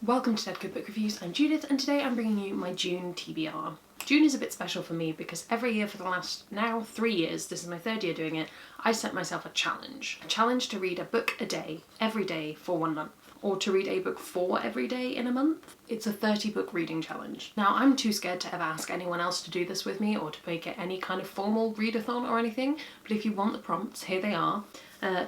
Welcome to Dead Good Book Reviews. I'm Judith and today I'm bringing you my June TBR. June is a bit special for me because every year for the last now 3 years, this is my third year doing it, I set myself a challenge. A challenge to read a book a day, every day for 1 month. Or to read a book for every day in a month. It's a 30-book reading challenge. Now, I'm too scared to ever ask anyone else to do this with me or to make it any kind of formal readathon or anything, but if you want the prompts, here they are.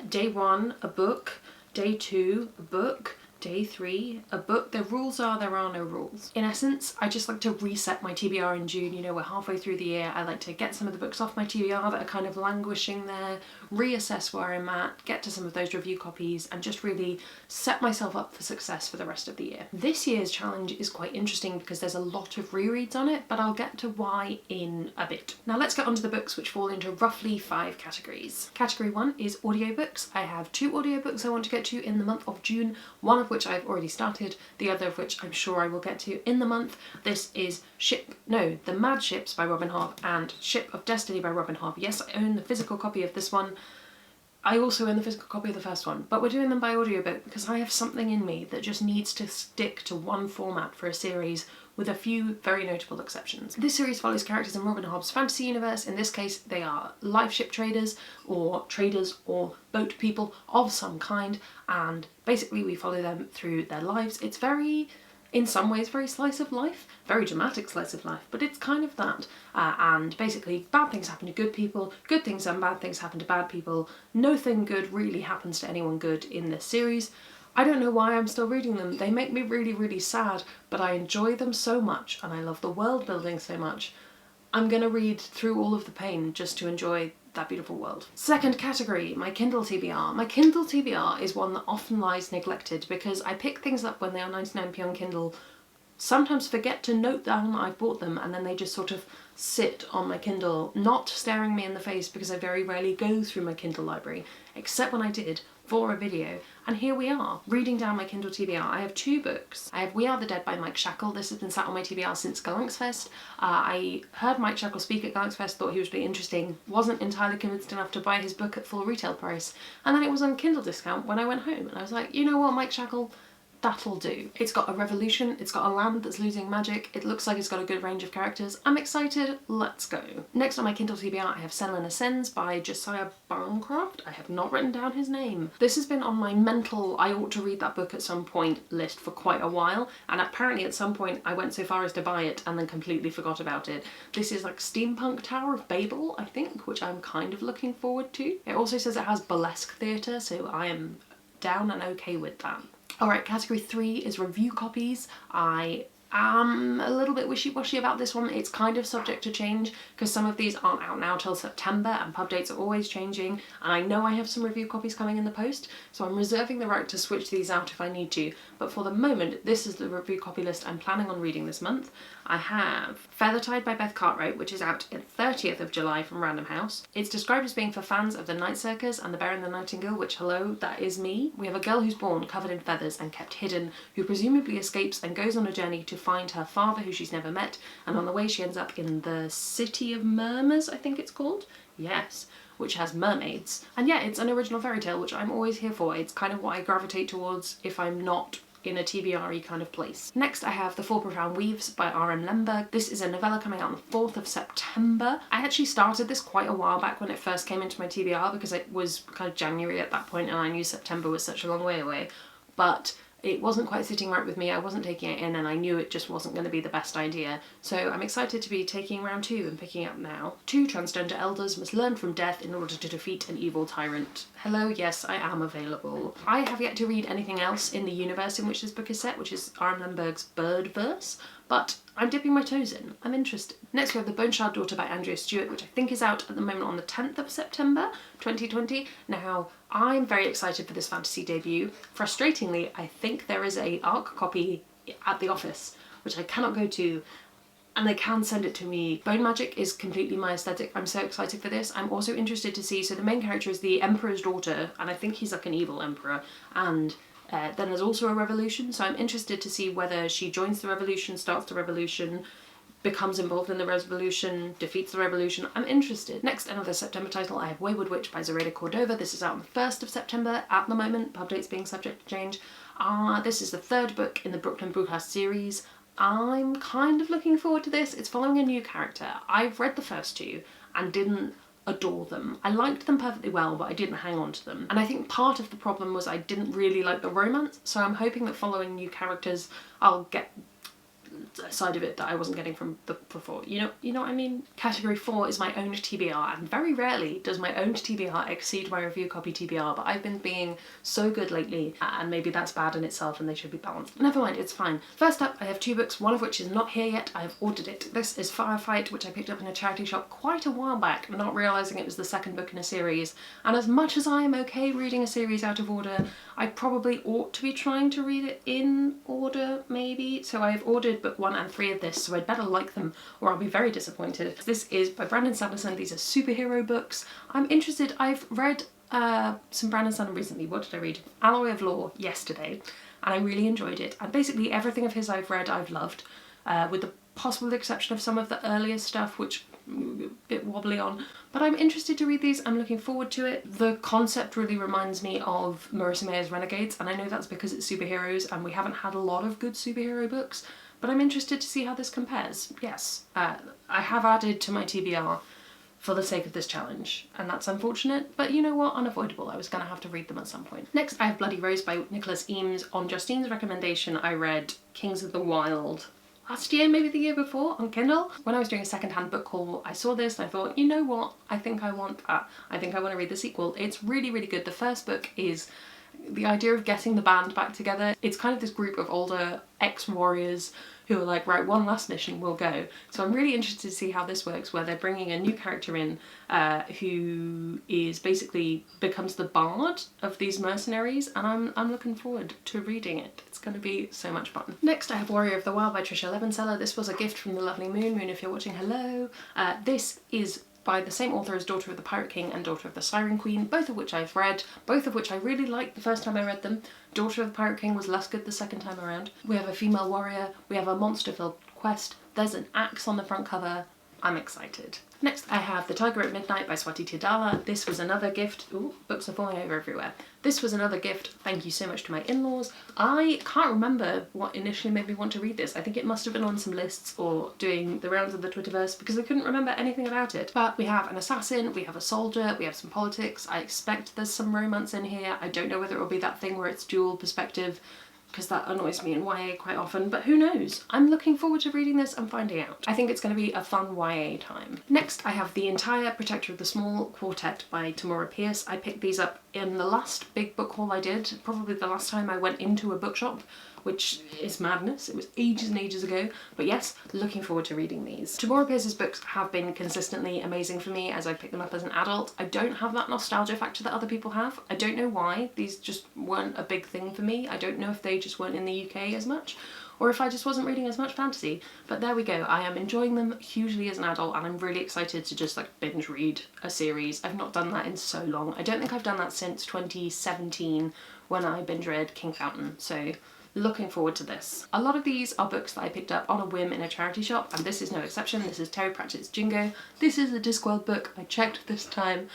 Day 1, a book. Day 2, a book. Day 3, a book. The rules are there are no rules. In essence, I just like to reset my TBR in June. You know, we're halfway through the year. I like to get some of the books off my TBR that are kind of languishing there, reassess where I'm at, get to some of those review copies, and just really set myself up for success for the rest of the year. This year's challenge is quite interesting because there's a lot of rereads on it, but I'll get to why in a bit. Now let's get on to the books, which fall into roughly 5 categories. Category 1 is audiobooks. I have 2 audiobooks I want to get to in the month of June, one of which I've already started, the other of which I'm sure I will get to in the month. This is The Mad Ships by Robin Hobb and Ship of Destiny by Robin Hobb. Yes, I own the physical copy of this one. I also own the physical copy of the first one, but we're doing them by audiobook because I have something in me that just needs to stick to one format for a series with a few very notable exceptions. This series follows characters in Robin Hobb's fantasy universe. In this case, they are live ship traders or boat people of some kind, and basically we follow them through their lives. It's very, in some ways, very slice of life, very dramatic slice of life, but it's kind of that. And basically bad things happen to good people, good things and bad things happen to bad people. Nothing good really happens to anyone good in this series. I don't know why I'm still reading them. They make me really, really sad, but I enjoy them so much and I love the world building so much. I'm gonna read through all of the pain just to enjoy that beautiful world. Second category, my Kindle TBR. My Kindle TBR is one that often lies neglected because I pick things up when they are 99p on Kindle, sometimes forget to note down that I've bought them, and then they just sort of sit on my Kindle, not staring me in the face because I very rarely go through my Kindle library, except when I did for a video. And here we are, reading down my Kindle TBR. I have 2 books. I have We Are the Dead by Mike Shackle. This has been sat on my TBR since Galanxfest. I heard Mike Shackle speak at Galanxfest, thought he was really interesting, wasn't entirely convinced enough to buy his book at full retail price, and then it was on Kindle discount when I went home, and I was like, you know what, Mike Shackle, that'll do. It's got a revolution, it's got a land that's losing magic, it looks like it's got a good range of characters. I'm excited, let's go. Next on my Kindle TBR I have Senlin Ascends by Josiah Barncroft. I have not written down his name. This has been on my mental I ought to read that book at some point list for quite a while, and apparently at some point I went so far as to buy it and then completely forgot about it. This is like Steampunk Tower of Babel, I think, which I'm kind of looking forward to. It also says it has burlesque theatre, so I am down and okay with that. Alright, category 3 is review copies. I am a little bit wishy-washy about this one. It's kind of subject to change because some of these aren't out now till September and pub dates are always changing, and I know I have some review copies coming in the post, so I'm reserving the right to switch these out if I need to, but for the moment this is the review copy list I'm planning on reading this month. I have Feathertide by Beth Cartwright, which is out on 30th of July from Random House. It's described as being for fans of The Night Circus and The Bear and the Nightingale, which, hello, that is me. We have a girl who's born covered in feathers and kept hidden, who presumably escapes and goes on a journey to find her father, who she's never met, and on the way she ends up in the City of Murmurs, I think it's called? Yes. Which has mermaids. And yeah, it's an original fairy tale, which I'm always here for. It's kind of what I gravitate towards if I'm not in a TBR-y kind of place. Next I have The Four Profound Weaves by R.M. Lemberg. This is a novella coming out on the 4th of September. I actually started this quite a while back when it first came into my TBR because it was kind of January at that point and I knew September was such a long way away, but it wasn't quite sitting right with me, I wasn't taking it in, and I knew it just wasn't going to be the best idea. So I'm excited to be taking round 2 and picking up now. 2 transgender elders must learn from death in order to defeat an evil tyrant. Hello, yes, I am available. I have yet to read anything else in the universe in which this book is set, which is R.M. Lemberg's Birdverse, but I'm dipping my toes in. I'm interested. Next we have The Bone Shard Daughter by Andrea Stewart, which I think is out at the moment on the 10th of September 2020. Now, I'm very excited for this fantasy debut. Frustratingly, I think there is a ARC copy at the office, which I cannot go to, and they can send it to me. Bone magic is completely my aesthetic. I'm so excited for this. I'm also interested to see, so the main character is the Emperor's daughter, and I think he's like an evil emperor, and then there's also a revolution, so I'm interested to see whether she joins the revolution, starts the revolution, becomes involved in the revolution, defeats the revolution. I'm interested. Next, another September title, I have Wayward Witch by Zoraida Cordova. This is out on the 1st of September at the moment, pub dates being subject to change. This is the third book in the Brooklyn Brewhouse series. I'm kind of looking forward to this. It's following a new character. I've read the first two and didn't adore them. I liked them perfectly well, but I didn't hang on to them. And I think part of the problem was I didn't really like the romance, so I'm hoping that following new characters I'll get a side of it that I wasn't getting from the book before. You know what I mean? Category 4 is my owned TBR, and very rarely does my owned TBR exceed my review copy TBR, but I've been being so good lately, and maybe that's bad in itself and they should be balanced. Never mind, it's fine. First up, I have 2 books, one of which is not here yet. I have ordered it. This is Firefight, which I picked up in a charity shop quite a while back, not realising it was the second book in a series, and as much as I am okay reading a series out of order, I probably ought to be trying to read it in order, maybe. So I have ordered book 1 and 3 of this, so I'd better like them or I'll be very disappointed. This is by Brandon Sanderson. These are superhero books. I'm interested. I've read some Brandon Sanderson recently. What did I read? Alloy of Law yesterday, and I really enjoyed it. And basically everything of his I've read, I've loved, with the possible exception of some of the earlier stuff, which a bit wobbly on, but I'm interested to read these. I'm looking forward to it. The concept really reminds me of Marissa Mayer's Renegades, and I know that's because it's superheroes and we haven't had a lot of good superhero books, but I'm interested to see how this compares. Yes, I have added to my TBR for the sake of this challenge, and that's unfortunate, but you know what, unavoidable. I was gonna have to read them at some point. Next, I have Bloody Rose by Nicholas Eames. On Justine's recommendation, I read Kings of the Wild last year, maybe the year before, on Kindle. When I was doing a secondhand book haul, I saw this and I thought, you know what, I think I want that. I think I want to read the sequel. It's really, really good. The first book is the idea of getting the band back together. It's kind of this group of older ex-warriors who are like, right, one last mission, we'll go. So I'm really interested to see how this works, where they're bringing a new character in who is basically becomes the bard of these mercenaries, and I'm looking forward to reading it. It's going to be so much fun. Next, I have Warrior of the Wild by Trisha Levenseller. This was a gift from the lovely Moon. Moon, if you're watching, hello. This is by the same author as Daughter of the Pirate King and Daughter of the Siren Queen, both of which I've read, both of which I really liked the first time I read them. Daughter of the Pirate King was less good the second time around. We have a female warrior, we have a monster-filled quest, there's an axe on the front cover. I'm excited. Next, I have The Tiger at Midnight by Swati Tidala. This was another gift. Ooh, books are falling over everywhere. This was another gift. Thank you so much to my in-laws. I can't remember what initially made me want to read this. I think it must have been on some lists or doing the rounds of the Twitterverse because I couldn't remember anything about it. But we have an assassin, we have a soldier, we have some politics. I expect there's some romance in here. I don't know whether it will be that thing where it's dual perspective, because that annoys me in YA quite often, but who knows? I'm looking forward to reading this and finding out. I think it's going to be a fun YA time. Next, I have the entire Protector of the Small quartet by Tamora Pierce. I picked these up in the last big book haul I did, probably the last time I went into a bookshop, which is madness. It was ages and ages ago, but yes, looking forward to reading these. Tamora Pierce's books have been consistently amazing for me as I picked them up as an adult. I don't have that nostalgia factor that other people have. I don't know why. These just weren't a big thing for me. I don't know if they just weren't in the UK as much, or if I just wasn't reading as much fantasy, but there we go. I am enjoying them hugely as an adult, and I'm really excited to just like binge read a series. I've not done that in so long. I don't think I've done that since 2017 when I binge read King Fountain, so looking forward to this. A lot of these are books that I picked up on a whim in a charity shop, and this is no exception. This is Terry Pratchett's Jingo. This is a Discworld book. I checked this time.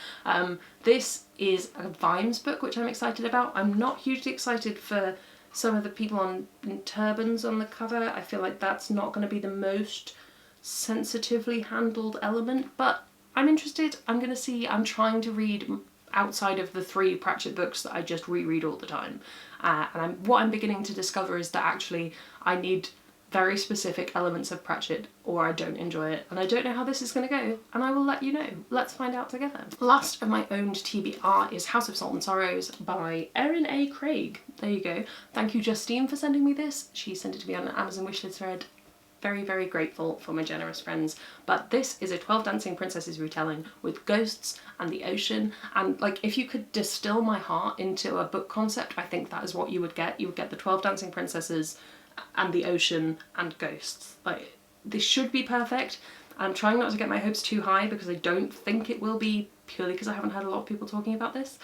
This is a Vimes book, which I'm excited about. I'm not hugely excited for some of the people in turbans on the cover. I feel like that's not going to be the most sensitively handled element, but I'm interested. I'm going to see. I'm trying to read outside of the 3 Pratchett books that I just reread all the time. And what I'm beginning to discover is that actually I need very specific elements of Pratchett or I don't enjoy it. And I don't know how this is going to go, and I will let you know. Let's find out together. Last of my owned TBR is House of Salt and Sorrows by Erin A. Craig. There you go. Thank you, Justine, for sending me this. She sent it to me on an Amazon wishlist thread. Very, very grateful for my generous friends. But this is a 12 Dancing Princesses retelling with ghosts and the ocean, and like if you could distill my heart into a book concept, I think that is what you would get. You would get the 12 Dancing Princesses and the ocean and ghosts. Like, this should be perfect. I'm trying not to get my hopes too high because I don't think it will be, purely because I haven't heard a lot of people talking about this.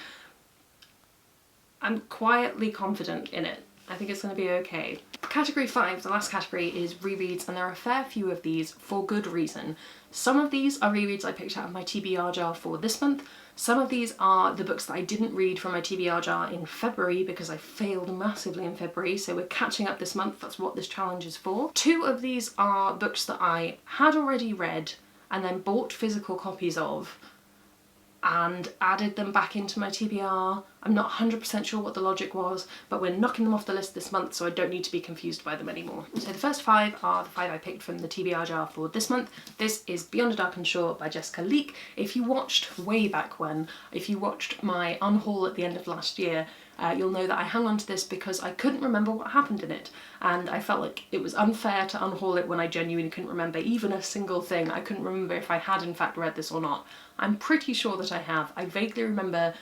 I'm quietly confident in it. I think it's going to be okay. Category 5, the last category, is rereads, and there are a fair few of these for good reason. Some of these are rereads I picked out of my TBR jar for this month. Some of these are the books that I didn't read from my TBR jar in February because I failed massively in February, so we're catching up this month. That's what this challenge is for. 2 of these are books that I had already read and then bought physical copies of and added them back into my TBR. I'm not 100% sure what the logic was, but we're knocking them off the list this month, so I don't need to be confused by them anymore. So the first 5 are the 5 I picked from the TBR jar for this month. This is Beyond a Darkened Shore by Jessica Leek. If you watched way back when, if you watched my unhaul at the end of last year, you'll know that I hung on to this because I couldn't remember what happened in it, and I felt like it was unfair to unhaul it when I genuinely couldn't remember even a single thing. I couldn't remember if I had in fact read this or not. I'm pretty sure that I have. I vaguely remember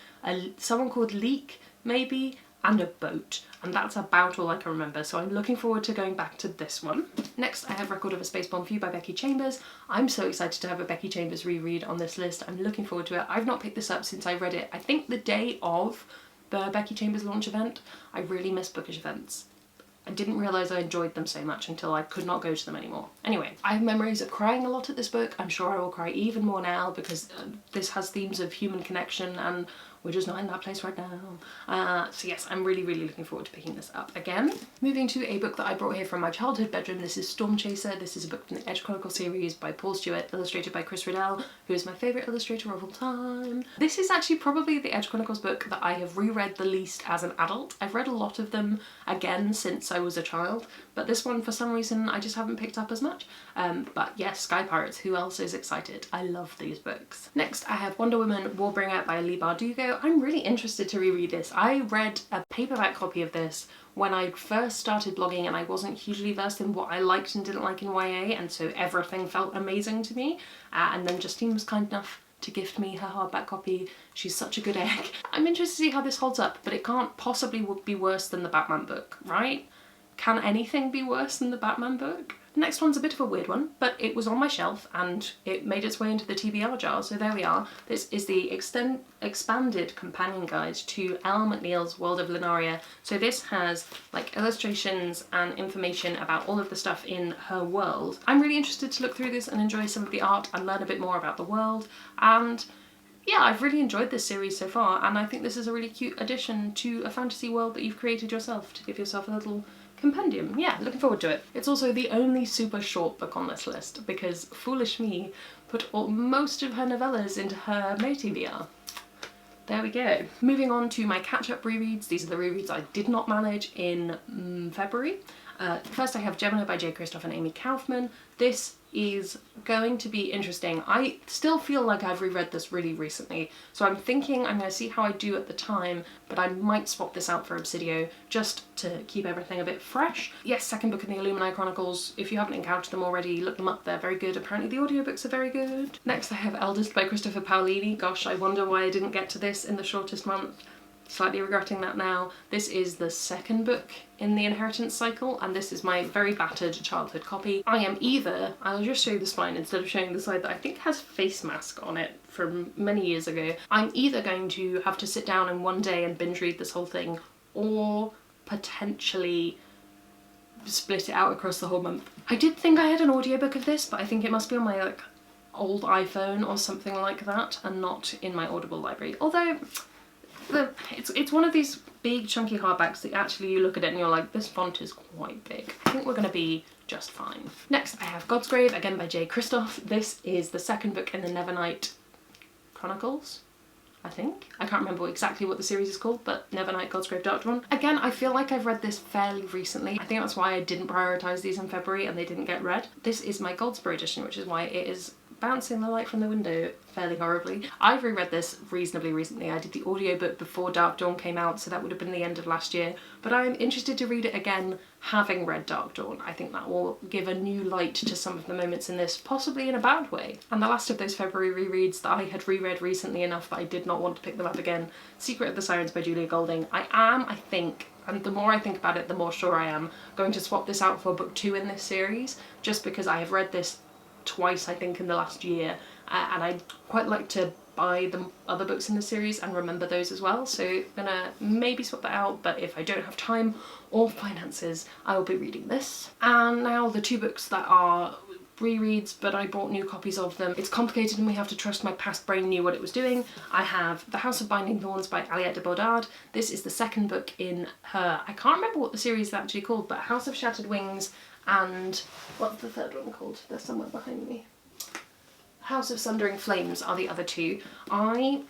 someone called Leek, maybe, and a boat, and that's about all I can remember, so I'm looking forward to going back to this one. Next, I have Record of a Spaceborne Few by Becky Chambers. I'm so excited to have a Becky Chambers reread on this list. I'm looking forward to it. I've not picked this up since I read it, I think the day of the Becky Chambers launch event. I really miss bookish events. I didn't realise I enjoyed them so much until I could not go to them anymore. Anyway, I have memories of crying a lot at this book. I'm sure I will cry even more now because this has themes of human connection and we're just not in that place right now. So yes, I'm really looking forward to picking this up again. Moving to a book that I brought here from my childhood bedroom. This is Storm Chaser. This is a book from the Edge Chronicle series by Paul Stewart, illustrated by Chris Riddell, who is my favourite illustrator of all time. This is actually probably the Edge Chronicles book that I have reread the least as an adult. I've read a lot of them again since I was a child, but this one for some reason I just haven't picked up as much. But yes, Sky Pirates, who else is excited? I love these books. Next I have Wonder Woman Warbringer by Leigh Bardugo. I'm really interested to reread this. I read a paperback copy of this when I first started blogging and I wasn't hugely versed in what I liked and didn't like in YA, and so everything felt amazing to me. And then Justine was kind enough to gift me her hardback copy. She's such a good egg. I'm interested to see how this holds up, but it can't possibly be worse than the Batman book, right? Can anything be worse than the Batman book? The next one's a bit of a weird one, but it was on my shelf and it made its way into the TBR jar, so there we are. This is the expanded companion guide to Elle McNeil's World of Lunaria. So this has like illustrations and information about all of the stuff in her world. I'm really interested to look through this and enjoy some of the art and learn a bit more about the world, and yeah, I've really enjoyed this series so far, and I think this is a really cute addition to a fantasy world that you've created yourself to give yourself a little compendium. Yeah, looking forward to it. It's also the only super short book on this list because foolish me put most of her novellas into her May TBR. There we go. Moving on to my catch-up rereads. These are the rereads I did not manage in February. First I have Gemini by J. Kristoff and Amy Kaufman. This is going to be interesting. I still feel like I've reread this really recently, so I'm thinking I'm going to see how I do at the time, but I might swap this out for Obsidio just to keep everything a bit fresh. Yes, second book in the Illumini Chronicles. If you haven't encountered them already, look them up, they're very good. Apparently the audiobooks are very good. Next I have Eldest by Christopher Paolini. Gosh, I wonder why I didn't get to this in the shortest month. Slightly regretting that now. This is the second book in the Inheritance cycle, and this is my very battered childhood copy. I am either, I'll just show you the spine instead of showing the side that I think has face mask on it from many years ago. I'm either going to have to sit down in one day and binge read this whole thing, or potentially split it out across the whole month. I did think I had an audiobook of this, but I think it must be on my like old iPhone or something like that, and not in my Audible library. Although it's one of these big chunky hardbacks that actually you look at it and you're like, this font is quite big. I think we're going to be just fine. Next I have God's Grave, again by J. Kristoff. This is the second book in the Nevernight Chronicles, I think. I can't remember exactly what the series is called, but Nevernight, God's Grave, Dark Dawn. Again, I feel like I've read this fairly recently. I think that's why I didn't prioritise these in February and they didn't get read. This is my Goldsboro edition, which is why it is bouncing the light from the window fairly horribly. I've reread this reasonably recently. I did the audiobook before Dark Dawn came out, so that would have been the end of last year, but I'm interested to read it again having read Dark Dawn. I think that will give a new light to some of the moments in this, possibly in a bad way. And the last of those February rereads that I had reread recently enough that I did not want to pick them up again, Secret of the Sirens by Julia Golding. I think, and the more I think about it, the more sure I am, going to swap this out for book 2 in this series, just because I have read this twice, I think, in the last year, and I'd quite like to buy the other books in the series and remember those as well, so I'm gonna maybe swap that out, but if I don't have time or finances, I will be reading this. And now the two books that are rereads, but I bought new copies of them. It's complicated and we have to trust my past brain knew what it was doing. I have The House of Binding Thorns by Aliette de Bodard. This is the second book in her, I can't remember what the series is actually called, but House of Shattered Wings and what's the third one called? They're somewhere behind me. House of Sundering Flames are the other two. I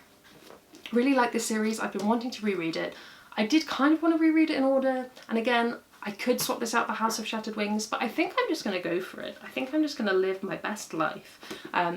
really like this series. I've been wanting to reread it. I did kind of want to reread it in order, and again, I could swap this out for House of Shattered Wings, but I think I'm just going to go for it. I think I'm just going to live my best life.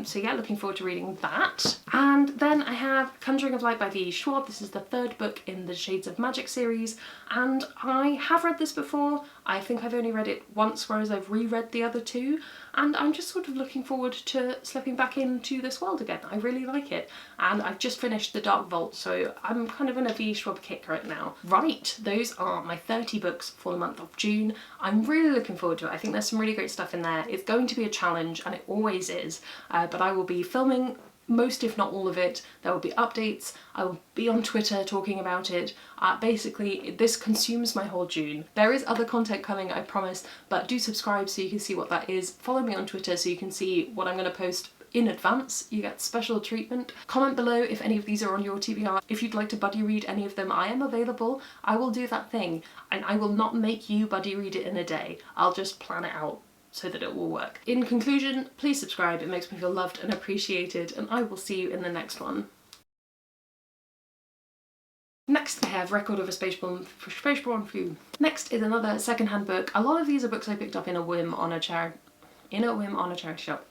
So yeah, looking forward to reading that. And then I have Conjuring of Light by V. Schwab. This is the third book in the Shades of Magic series, and I have read this before. I think I've only read it once, whereas I've reread the other two, and I'm just sort of looking forward to slipping back into this world again. I really like it, and I've just finished The Dark Vault, so I'm kind of in a V. Schwab kick right now. Right, those are my 30 books for the month of June. I'm really looking forward to it. I think there's some really great stuff in there. It's going to be a challenge, and it always is, but I will be filming most if not all of it. There will be updates, I will be on Twitter talking about it. Basically this consumes my whole June. There is other content coming, I promise, but do subscribe so you can see what that is. Follow me on Twitter so you can see what I'm going to post in advance. You get special treatment. Comment below if any of these are on your TBR. If you'd like to buddy read any of them, I am available. I will do that thing, and I will not make you buddy read it in a day. I'll just plan it out so that it will work. In conclusion, please subscribe, it makes me feel loved and appreciated, and I will see you in the next one. Next I have Record of a Spaceborne Flu. Next is another secondhand book. A lot of these are books I picked up in a whim on a charity shop.